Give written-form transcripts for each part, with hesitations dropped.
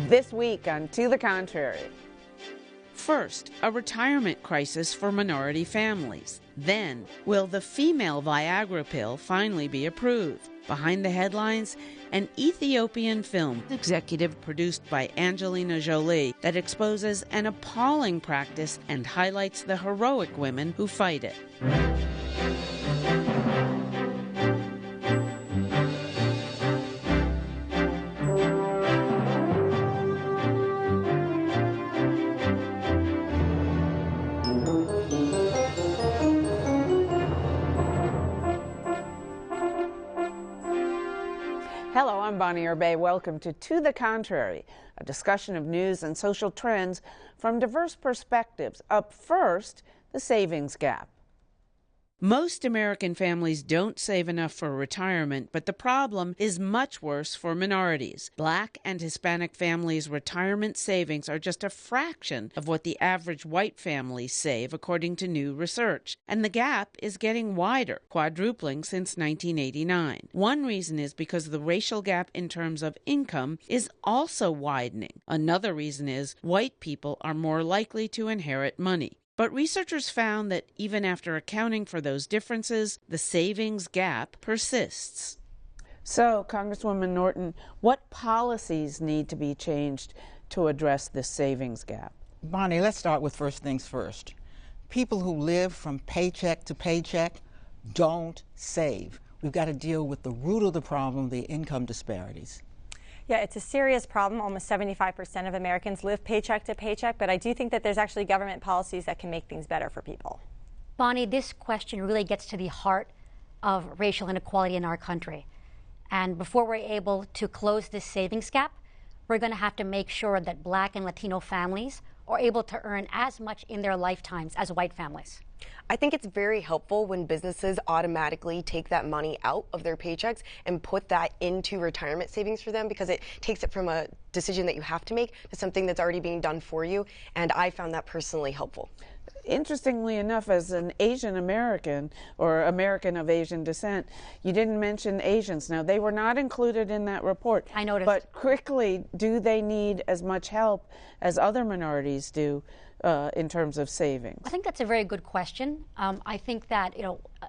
This week on To the Contrary. First, a retirement crisis for minority families. Then, will the female Viagra pill finally be approved? Behind the headlines, an Ethiopian film executive produced by Angelina Jolie that exposes an appalling practice and highlights the heroic women who fight it. Hello, I'm Bonnie Erbay. Welcome to the Contrary, a discussion of news and social trends from diverse perspectives. Up first, the savings gap. Most American families don't save enough for retirement, but the problem is much worse for minorities. Black and Hispanic families' retirement savings are just a fraction of what the average white families save, according to new research. And the gap is getting wider, quadrupling since 1989. One reason is because the racial gap in terms of income is also widening. Another reason is white people are more likely to inherit money. But researchers found that even after accounting for those differences, the savings gap persists. So, Congresswoman Norton, what policies need to be changed to address this savings gap? Bonnie, let's start with first things first. People who live from paycheck to paycheck don't save. We've got to deal with the root of the problem, the income disparities. Yeah, it's a serious problem. Almost 75% of Americans live paycheck to paycheck, but I do think that there's actually government policies that can make things better for people. Bonnie, this question really gets to the heart of racial inequality in our country. And before we're able to close this savings gap, we're going to have to make sure that Black and Latino families are able to earn as much in their lifetimes as white families. I think it's very helpful when businesses automatically take that money out of their paychecks and put that into retirement savings for them, because it takes it from a decision that you have to make to something that's already being done for you, and I found that personally helpful. Interestingly enough, as an Asian American or American of Asian descent, you didn't mention Asians. Now, they were not included in that report. I noticed. But quickly, do they need as much help as other minorities do in terms of savings? I think that's a very good question. I think that,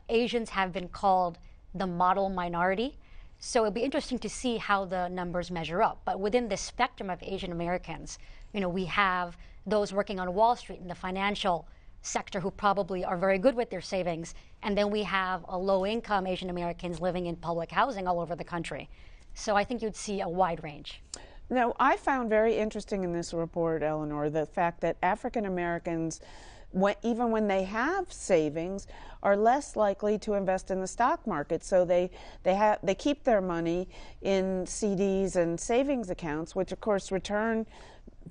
Asians have been called the model minority. So it'll be interesting to see how the numbers measure up. But within the spectrum of Asian Americans, we have those working on Wall Street in the financial sector who probably are very good with their savings. And then we have a low-income Asian Americans living in public housing all over the country. So I think you'd see a wide range. Now, I found very interesting in this report, Eleanor, the fact that African Americans, even when they have savings, are less likely to invest in the stock market. So they keep their money in CDs and savings accounts, which of course return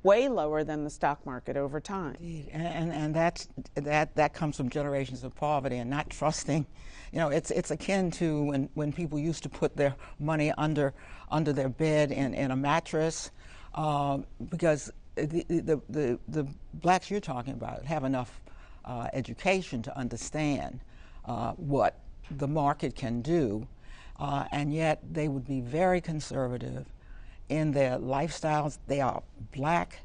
way lower than the stock market over time. Indeed. And that comes from generations of poverty and not trusting. It's akin to when people used to put their money under their bed in a mattress, because the blacks you're talking about have enough education to understand what the market can do, and yet they would be very conservative in their lifestyles. They are black,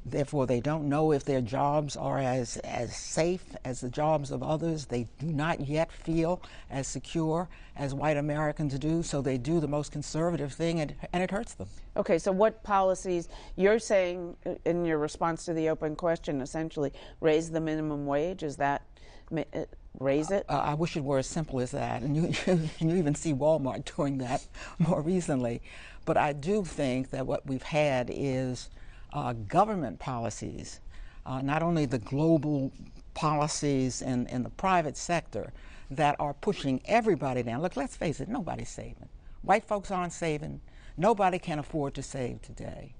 therefore they don't know if their jobs are as safe as the jobs of others. They do not yet feel as secure as white Americans do, so they do the most conservative thing, and it hurts them. Okay, so what policies, you're saying in your response to the open question, essentially raise the minimum wage? Is that raise it? I wish it were as simple as that, and you even see Walmart doing that more recently. But I do think that what we've had is government policies, not only the global policies in the private sector that are pushing everybody down. Look, let's face it, nobody's saving. White folks aren't saving. Nobody can afford to save today.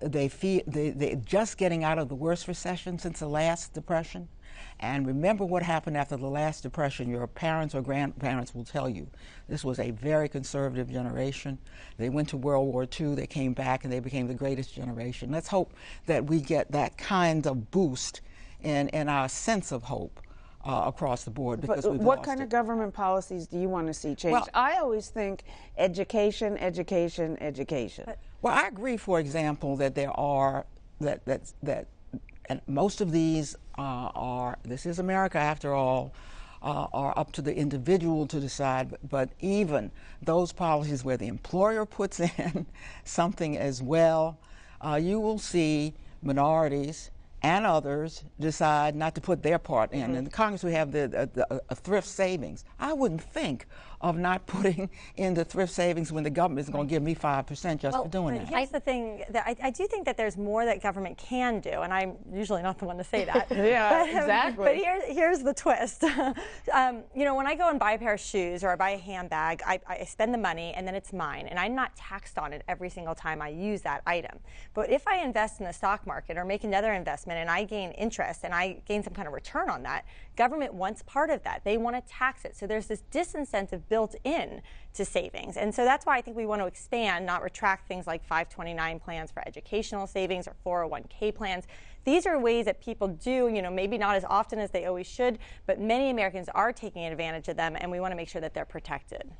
They're just getting out of the worst recession since the last depression. And remember what happened after the last depression. Your parents or grandparents will tell you this was a very conservative generation. They went to World War II, they came back, and they became the greatest generation. Let's hope that we get that kind of boost in our sense of hope across the board, because but we've what lost kind it. of government policies do you want to see changed? Well, I always think education, education, education. Well, I agree, for example, that there are, and most of these this is America after all, are up to the individual to decide, but even those policies where the employer puts in something as well, you will see minorities and others decide not to put their part in. In the Congress, we have the thrift savings. I wouldn't think of not putting in the thrift savings when the government is going to give me 5% just for doing that. Here's the thing, that I do think that there's more that government can do, and I'm usually not the one to say that. Yeah, exactly. But here's the twist. You know, when I go and buy a pair of shoes or I buy a handbag, I spend the money and then it's mine, and I'm not taxed on it every single time I use that item. But if I invest in the stock market or make another investment and I gain interest and I gain some kind of return on that, government wants part of that. They want to tax it. So there's this disincentive built in to savings. And so that's why I think we want to expand, not retract things like 529 plans for educational savings or 401k plans. These are ways that people do, you know, maybe not as often as they always should, but many Americans are taking advantage of them, and we want to make sure that they're protected.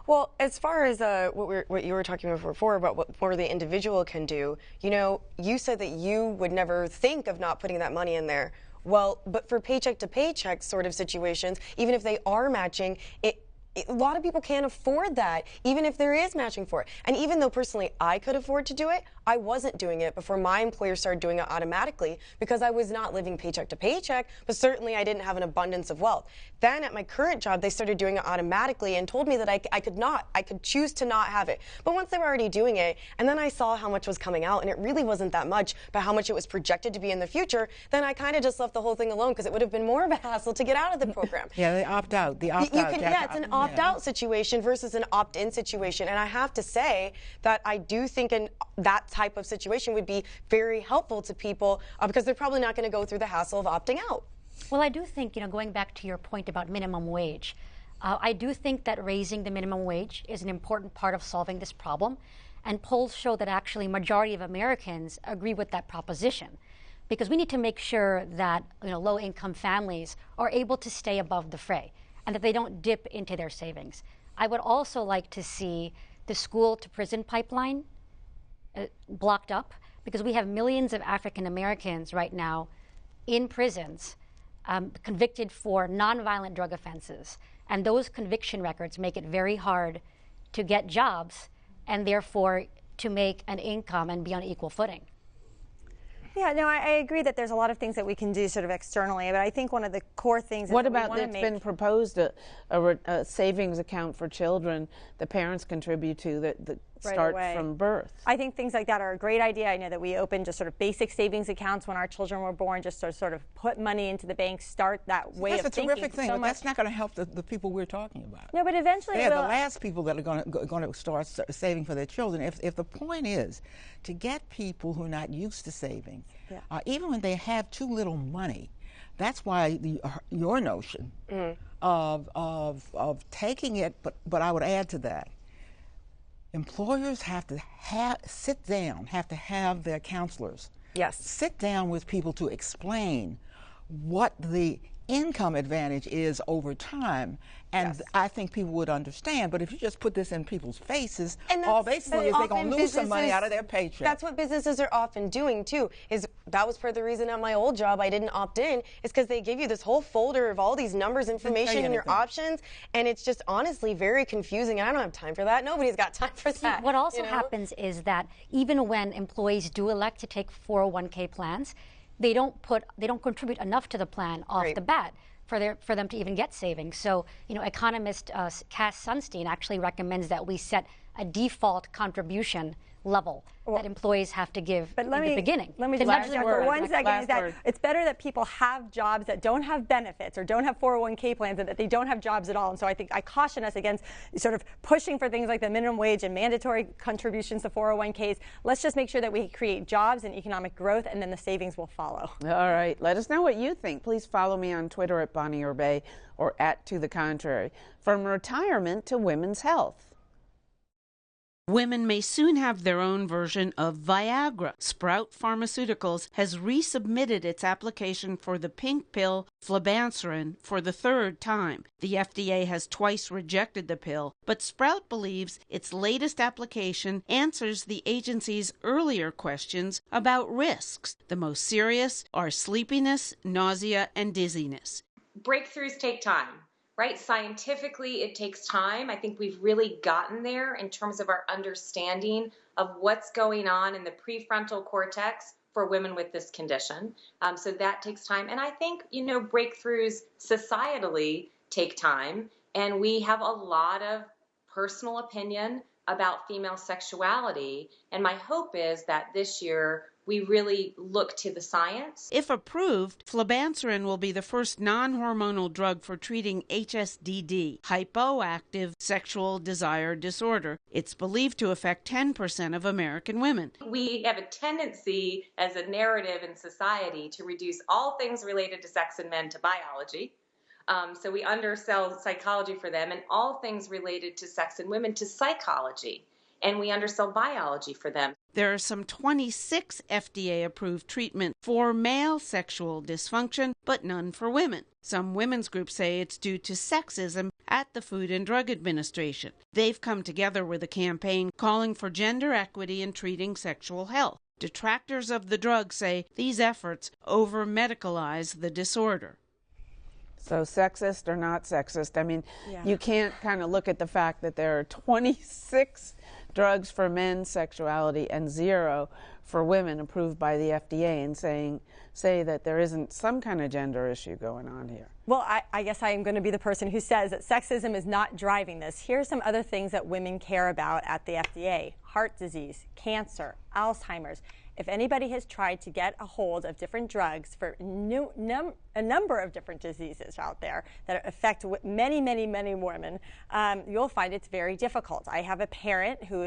Well, as far as what you were talking about before about what more the individual can do, you know, you said that you would never think of not putting that money in there. Well, but for paycheck to paycheck sort of situations, even if they are matching, a lot of people can't afford that, even if there is matching for it. And even though personally I could afford to do it, I wasn't doing it before my employer started doing it automatically because I was not living paycheck to paycheck, but certainly I didn't have an abundance of wealth. Then at my current job, they started doing it automatically and told me that I could choose to not have it. But once they were already doing it, and then I saw how much was coming out, and it really wasn't that much, but how much it was projected to be in the future, then I kind of just left the whole thing alone because it would have been more of a hassle to get out of the program. Yeah, they opt out. The opt out. Yeah, it's an opt-out situation versus an opt-in situation. And I have to say that I do think that type of situation would be very helpful to people because they're probably not going to go through the hassle of opting out. Well, I do think, you know, going back to your point about minimum wage, I do think that raising the minimum wage is an important part of solving this problem. And polls show that actually majority of Americans agree with that proposition. Because we need to make sure that, you know, low-income families are able to stay above the fray and that they don't dip into their savings. I would also like to see the school-to-prison pipeline blocked up because we have millions of African Americans right now in prisons convicted for nonviolent drug offenses. And those conviction records make it very hard to get jobs and therefore to make an income and be on equal footing. Yeah, no, I agree that there's a lot of things that we can do sort of externally, but I think one of the core things is what that about it's been proposed a savings account for children the parents contribute to that start from birth. I think things like that are a great idea. I know that we opened just sort of basic savings accounts when our children were born, just to sort of put money into the bank, start that way of thinking. That's a terrific thing, but that's not going to help the people we're talking about. No, but eventually they're the last people that are going to start saving for their children. If the point is to get people who are not used to saving, even when they have too little money, that's why your notion of taking it, but I would add to that, employers have to sit down, have to have their counselors sit down with people to explain what the income advantage is over time, and I think people would understand. But if you just put this in people's faces, all they see is they're going to lose some money out of their paycheck. That's what businesses are often doing too. That was part of the reason at my old job I didn't opt in, is because they give you this whole folder of all these numbers, information, and your options, and it's just honestly very confusing. And I don't have time for that. Nobody's got time for that. What also happens is that even when employees do elect to take 401k plans, they don't contribute enough to the plan off the bat for them to even get savings. So, you know, economist Cass Sunstein actually recommends that we set a default contribution level that employees have to give in the beginning. Let me just add for 1 second, is that it's better that people have jobs that don't have benefits or don't have 401k plans and that they don't have jobs at all. And so I think I caution us against sort of pushing for things like the minimum wage and mandatory contributions to 401ks. Let's just make sure that we create jobs and economic growth, and then the savings will follow. All right. Let us know what you think. Please follow me on Twitter at Bonnie Urbay or @ToTheContrary. From retirement to women's health. Women may soon have their own version of Viagra. Sprout Pharmaceuticals has resubmitted its application for the pink pill flibanserin for the third time. The FDA has twice rejected the pill, but Sprout believes its latest application answers the agency's earlier questions about risks. The most serious are sleepiness, nausea, and dizziness. Breakthroughs take time. Right? Scientifically, it takes time. I think we've really gotten there in terms of our understanding of what's going on in the prefrontal cortex for women with this condition. So that takes time. And I think, breakthroughs societally take time. And we have a lot of personal opinion about female sexuality. And my hope is that this year we really look to the science. If approved, flibanserin will be the first non-hormonal drug for treating HSDD, hypoactive sexual desire disorder. It's believed to affect 10% of American women. We have a tendency as a narrative in society to reduce all things related to sex and men to biology. So we undersell psychology for them, and all things related to sex and women to psychology. And we undersell biology for them. There are some 26 FDA-approved treatments for male sexual dysfunction, but none for women. Some women's groups say it's due to sexism at the Food and Drug Administration. They've come together with a campaign calling for gender equity in treating sexual health. Detractors of the drug say these efforts over-medicalize the disorder. So sexist or not sexist? I mean, you can't kind of look at the fact that there are 26 drugs for men's sexuality and 0 for women approved by the FDA and say that there isn't some kind of gender issue going on here. Well, I guess I am going to be the person who says that sexism is not driving this. Here's some other things that women care about at the FDA: heart disease, cancer, Alzheimer's. If anybody has tried to get a hold of different drugs for a number of different diseases out there that affect many, many, many women, you'll find it's very difficult. I have a parent who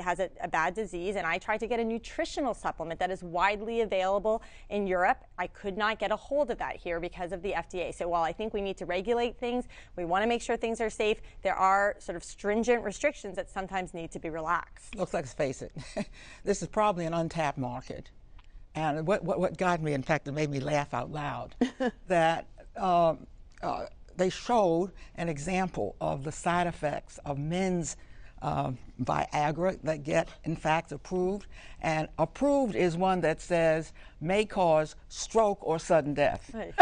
has a bad disease, and I tried to get a nutritional supplement that is widely available in Europe. I could not get a hold of that here because of the FDA. So while I think we need to regulate things, we want to make sure things are safe, there are sort of stringent restrictions that sometimes need to be relaxed. Looks like, let's face it, this is probably an untapped market. And what got me, in fact, it made me laugh out loud, that they showed an example of the side effects of men's Viagra that get, in fact, approved. And approved is one that says may cause stroke or sudden death. Right.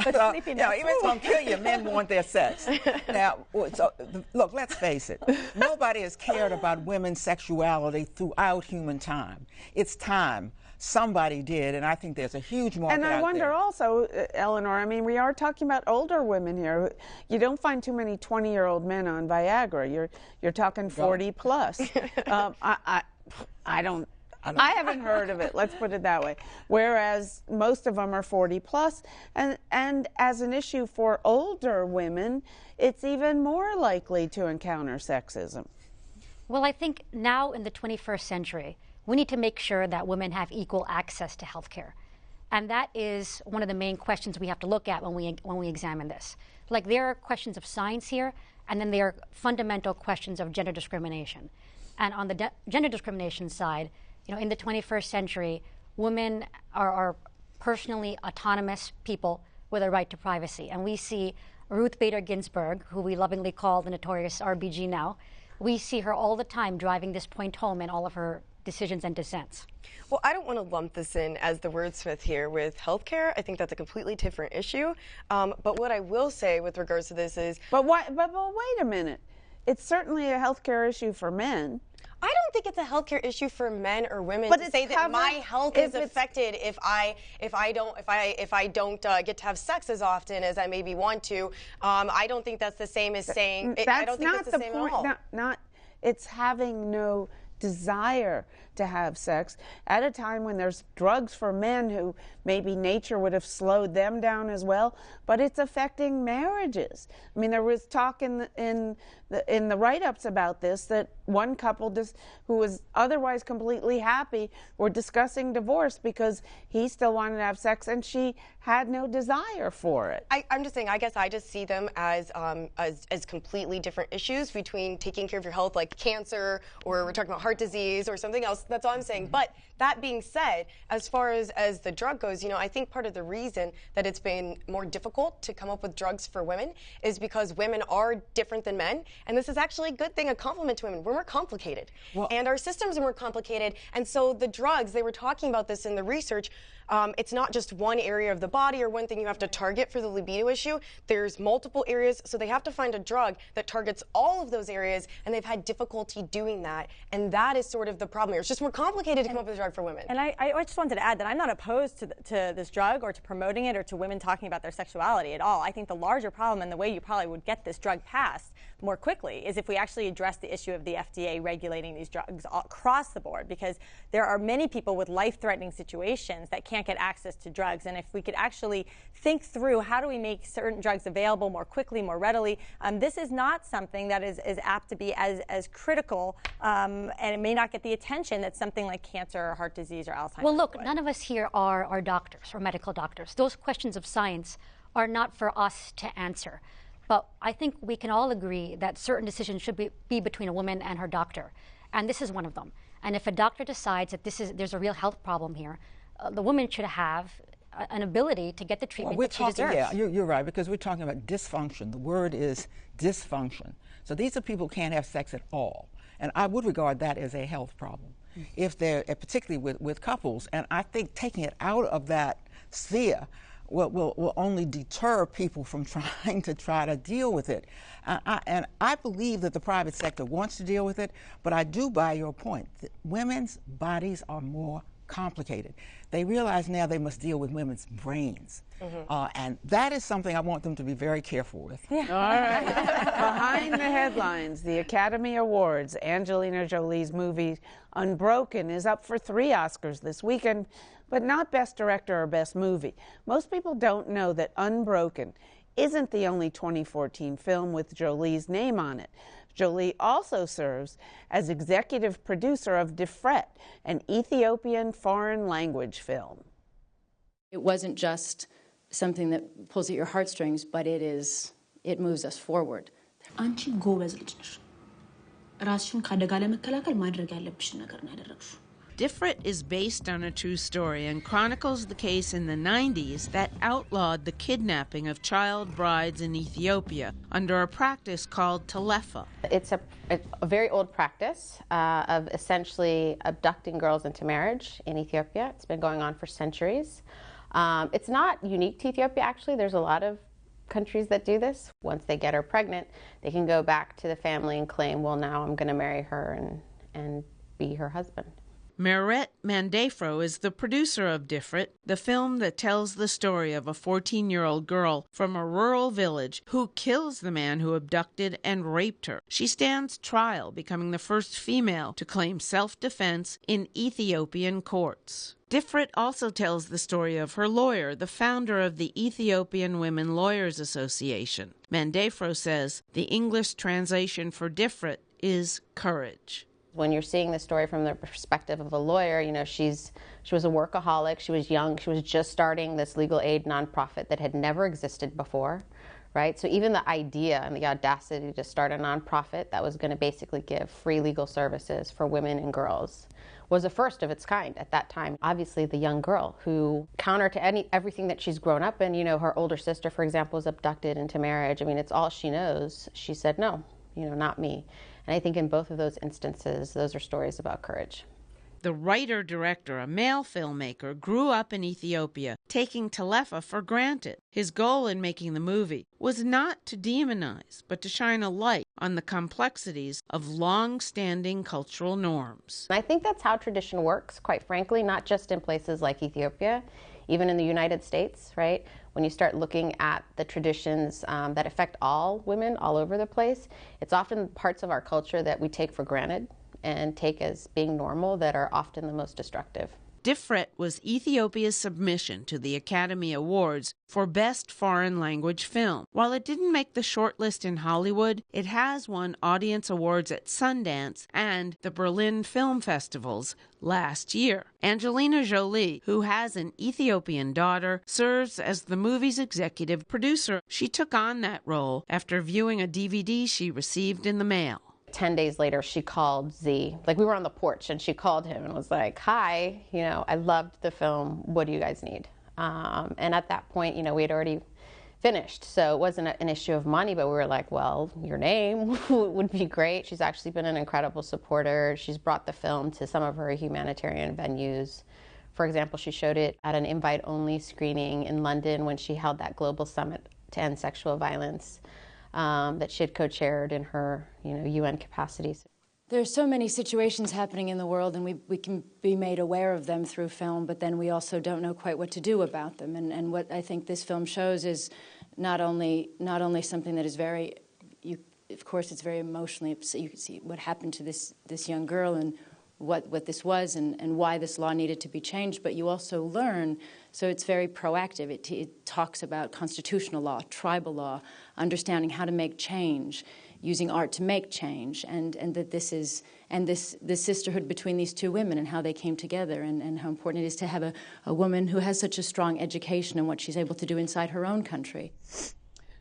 So, even if it's going to kill you, men want their sex. Now, so, look, let's face it. Nobody has cared about women's sexuality throughout human time. It's time. Somebody did, and I think there's a huge market out there. And I wonder also, Eleanor, I mean, we are talking about older women here. You don't find too many 20-year-old men on Viagra. You're talking 40 plus. I haven't heard of it, let's put it that way. Whereas most of them are 40 plus, and as an issue for older women, it's even more likely to encounter sexism. Well, I think now in the 21st century, we need to make sure that women have equal access to health care. And that is one of the main questions we have to look at when we examine this. Like, there are questions of science here, and then there are fundamental questions of gender discrimination. And on the gender discrimination side, in the 21st century, women are personally autonomous people with a right to privacy. And we see Ruth Bader Ginsburg, who we lovingly call the notorious RBG now, we see her all the time driving this point home in all of her decisions and dissents. Well, I don't want to lump this in as the wordsmith here with healthcare. I think that's a completely different issue. But what I will say with regards to this is... But wait a minute. It's certainly a healthcare issue for men. I don't think it's a healthcare issue for men or women but to say that my health is affected if I don't get to have sex as often as I maybe want to. I don't think that's the same as saying. I don't think that's the same at all. It's having no desire to have sex at a time when there's drugs for men who maybe nature would have slowed them down as well, but it's affecting marriages. I mean, there was talk in in the write-ups about this that one couple who was otherwise completely happy were discussing divorce because he still wanted to have sex and she had no desire for it. I'm just saying, I guess I just see them as completely different issues between taking care of your health, like cancer, or we're talking about heart disease or something else. That's all I'm saying. But that being said, as far as the drug goes, I think part of the reason that it's been more difficult to come up with drugs for women is because women are different than men. And this is actually a good thing, a compliment to women. We're more complicated. Well, and our systems are more complicated. And so the drugs, they were talking about this in the research, it's not just one area of the body or one thing you have to target for the libido issue. There's multiple areas, so they have to find a drug that targets all of those areas, and they've had difficulty doing that. And that is sort of the problem here. It's just more complicated to come up with a drug for women. And I just wanted to add that I'm not opposed to this drug or to promoting it or to women talking about their sexuality at all. I think the larger problem and the way you probably would get this drug passed more quickly is if we actually address the issue of the FDA regulating these drugs across the board, because there are many people with life-threatening situations that can't get access to drugs. And if we could actually think through how do we make certain drugs available more quickly, more readily, this is not something that is apt to be as critical, and it may not get the attention that something like cancer or heart disease or Alzheimer's Well, look, would. none of us here are doctors or medical doctors. Those questions of science are not for us to answer. But I think we can all agree that certain decisions should be between a woman and her doctor. And this is one of them. And if a doctor decides that there's a real health problem here, the woman should have an ability to get the treatment that she deserves. Yeah, you're right, because we're talking about dysfunction. The word is dysfunction. So these are people who can't have sex at all. And I would regard that as a health problem, if they're particularly with couples. And I think taking it out of that sphere will only deter people from trying to deal with it. And I believe that the private sector wants to deal with it, but I do buy your point. That women's bodies are more complicated. They realize now they must deal with women's brains. And that is something I want them to be very careful with. Yeah. All right. Behind the headlines, the Academy Awards. Angelina Jolie's movie Unbroken is up for 3 Oscars this weekend, but not Best Director or Best Movie. Most people don't know that Unbroken isn't the only 2014 film with Jolie's name on it. Jolie also serves as executive producer of Difret, an Ethiopian foreign language film. It wasn't just something that pulls at your heartstrings, but it moves us forward. አንቺ ጎበዝ ልጅ ነሽ ራስሽን ከአደጋ ለመከላከል ማድረግ ያለብሽን ነገር ነው ያደረግሽው Difret is based on a true story and chronicles the case in the 90s that outlawed the kidnapping of child brides in Ethiopia under a practice called telefa. It's a very old practice of essentially abducting girls into marriage in Ethiopia. It's been going on for centuries. It's not unique to Ethiopia, actually. There's a lot of countries that do this. Once they get her pregnant, they can go back to the family and claim, well, now I'm going to marry her and be her husband. Meret Mandefro is the producer of Difret, the film that tells the story of a 14-year-old girl from a rural village who kills the man who abducted and raped her. She stands trial, becoming the first female to claim self-defense in Ethiopian courts. Difret also tells the story of her lawyer, the founder of the Ethiopian Women Lawyers Association. Mandefro says the English translation for Difret is courage. When you're seeing the story from the perspective of a lawyer, she was a workaholic, she was young, she was just starting this legal aid nonprofit that had never existed before, right? So even the idea and the audacity to start a nonprofit that was going to basically give free legal services for women and girls was a first of its kind at that time. Obviously, the young girl who, counter to everything that she's grown up in, her older sister, for example, was abducted into marriage. I mean, it's all she knows. She said, no, not me. And I think in both of those instances, those are stories about courage. The writer-director, a male filmmaker, grew up in Ethiopia, taking telefa for granted. His goal in making the movie was not to demonize, but to shine a light on the complexities of long-standing cultural norms. I think that's how tradition works, quite frankly, not just in places like Ethiopia, even in the United States, right? When you start looking at the traditions that affect all women all over the place, it's often parts of our culture that we take for granted and take as being normal that are often the most destructive. Difret was Ethiopia's submission to the Academy Awards for Best Foreign Language Film. While it didn't make the shortlist in Hollywood, it has won audience awards at Sundance and the Berlin Film Festivals last year. Angelina Jolie, who has an Ethiopian daughter, serves as the movie's executive producer. She took on that role after viewing a DVD she received in the mail. 10 days later, she called Z. Like, we were on the porch, and she called him and was like, hi, I loved the film. What do you guys need? And at that point, we had already finished. So it wasn't an issue of money, but we were like, well, your name would be great. She's actually been an incredible supporter. She's brought the film to some of her humanitarian venues. For example, she showed it at an invite-only screening in London when she held that global summit to end sexual violence. That she had co-chaired in her, UN capacities. There are so many situations happening in the world, and we can be made aware of them through film, but then we also don't know quite what to do about them. And what I think this film shows is not only something that is very, of course, it's very emotionally. So you can see what happened to this young girl and what this was and why this law needed to be changed, but you also learn, so it's very proactive. It talks about constitutional law, tribal law, understanding how to make change, using art to make change, and that this is, and this sisterhood between these two women and how they came together, and how important it is to have a woman who has such a strong education and what she's able to do inside her own country.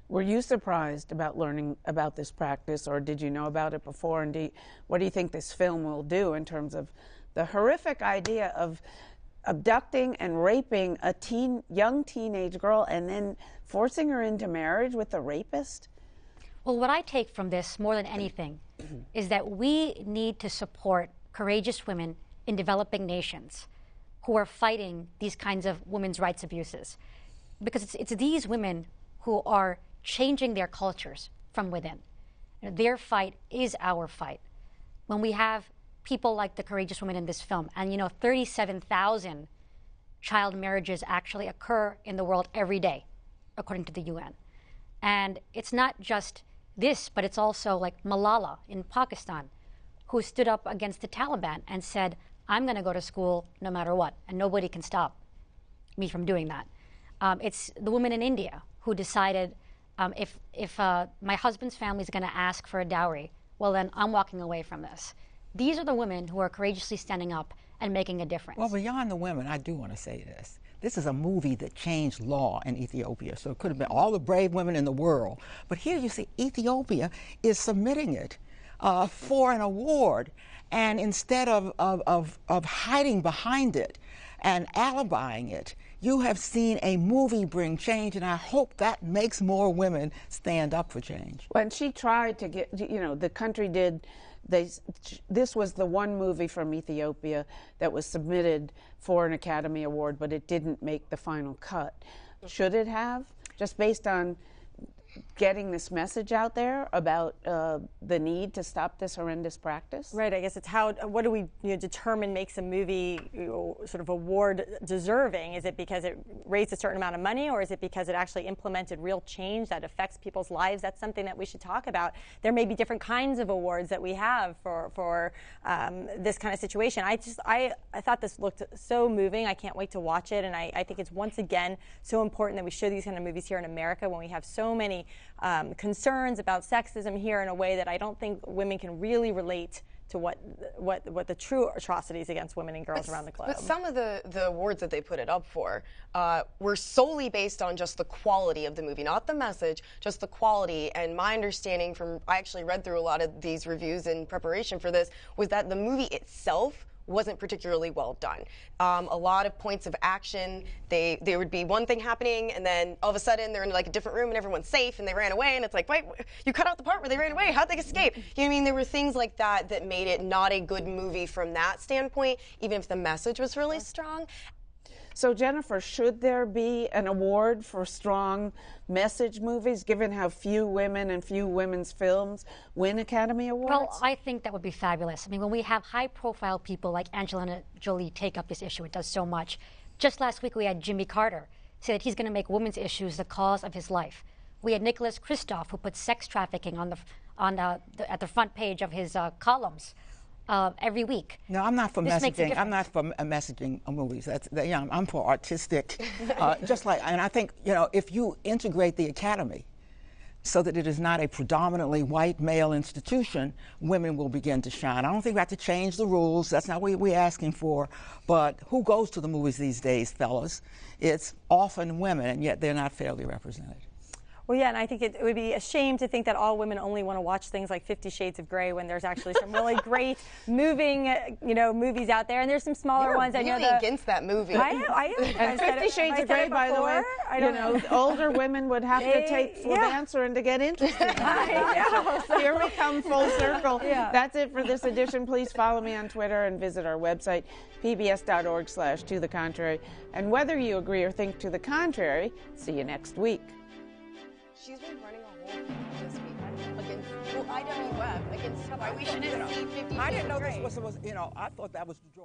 Were you surprised about learning about this practice, or did you know about it before? And what do you think this film will do in terms of the horrific idea of abducting and raping a young teenage girl and then forcing her into marriage with the rapist? Well, what I take from this more than anything is that we need to support courageous women in developing nations who are fighting these kinds of women's rights abuses. Because it's these women who are changing their cultures from within. Their fight is our fight. When we have people like the courageous women in this film, and 37,000 child marriages actually occur in the world every day, according to the UN. And it's not just this, but it's also like Malala in Pakistan, who stood up against the Taliban and said, I'm going to go to school no matter what, and nobody can stop me from doing that. It's the woman in India who decided, if my husband's family is going to ask for a dowry, well, then I'm walking away from this. These are the women who are courageously standing up and making a difference. Well, beyond the women, I do want to say this. This is a movie that changed law in Ethiopia, so it could have been all the brave women in the world. But here you see Ethiopia is submitting it for an award, and instead of hiding behind it and alibying it, you have seen a movie bring change, and I hope that makes more women stand up for change. When she tried to get, the country did, this was the one movie from Ethiopia that was submitted for an Academy Award, but it didn't make the final cut. Should it have? Just based on getting this message out there about the need to stop this horrendous practice? Right, I guess it's what do we determine makes a movie sort of award deserving? Is it because it raised a certain amount of money, or is it because it actually implemented real change that affects people's lives? That's something that we should talk about. There may be different kinds of awards that we have for this kind of situation. I thought this looked so moving. I can't wait to watch it, and I think it's once again so important that we show these kind of movies here in America when we have so many concerns about sexism here in a way that I don't think women can really relate to what the true atrocities against women and girls around the globe. But some of the awards that they put it up for were solely based on just the quality of the movie, not the message, just the quality. And my understanding I actually read through a lot of these reviews in preparation for this, was that the movie itself wasn't particularly well done. A lot of points of action, there would be one thing happening, and then all of a sudden they're in like a different room and everyone's safe and they ran away, and it's like, wait, you cut out the part where they ran away, how'd they escape? You know what I mean? There were things like that made it not a good movie from that standpoint, even if the message was really strong. So, Jenifer, should there be an award for strong message movies, given how few women and few women's films win Academy Awards? Well, I think that would be fabulous. I mean, when we have high-profile people like Angelina Jolie take up this issue, it does so much. Just last week, we had Jimmy Carter say that he's going to make women's issues the cause of his life. We had Nicholas Kristof, who put sex trafficking at the front page of his columns. every week. No, I'm not for This makes a messaging. I'm difference. not for messaging movies. I'm for artistic. And I think, if you integrate the Academy so that it is not a predominantly white male institution, women will begin to shine. I don't think we have to change the rules. That's not what we're asking for. But who goes to the movies these days, fellas? It's often women, and yet they're not fairly represented. Well, yeah, and I think it would be a shame to think that all women only want to watch things like 50 Shades of Grey when there's actually some really great moving, movies out there, and there's some smaller ones. You're really against that movie. I am. And 50 Shades of Grey, by the way, older women would have to take flubancerin to get interested. Here we come full circle. Yeah. That's it for this edition. Please follow me on Twitter and visit our website, pbs.org/tothecontrary. And whether you agree or think to the contrary, see you next week. She's been running a whole campaign this week against IWF, against why we shouldn't see 50 Shades of Grey. I didn't know this was, I thought that was the draw.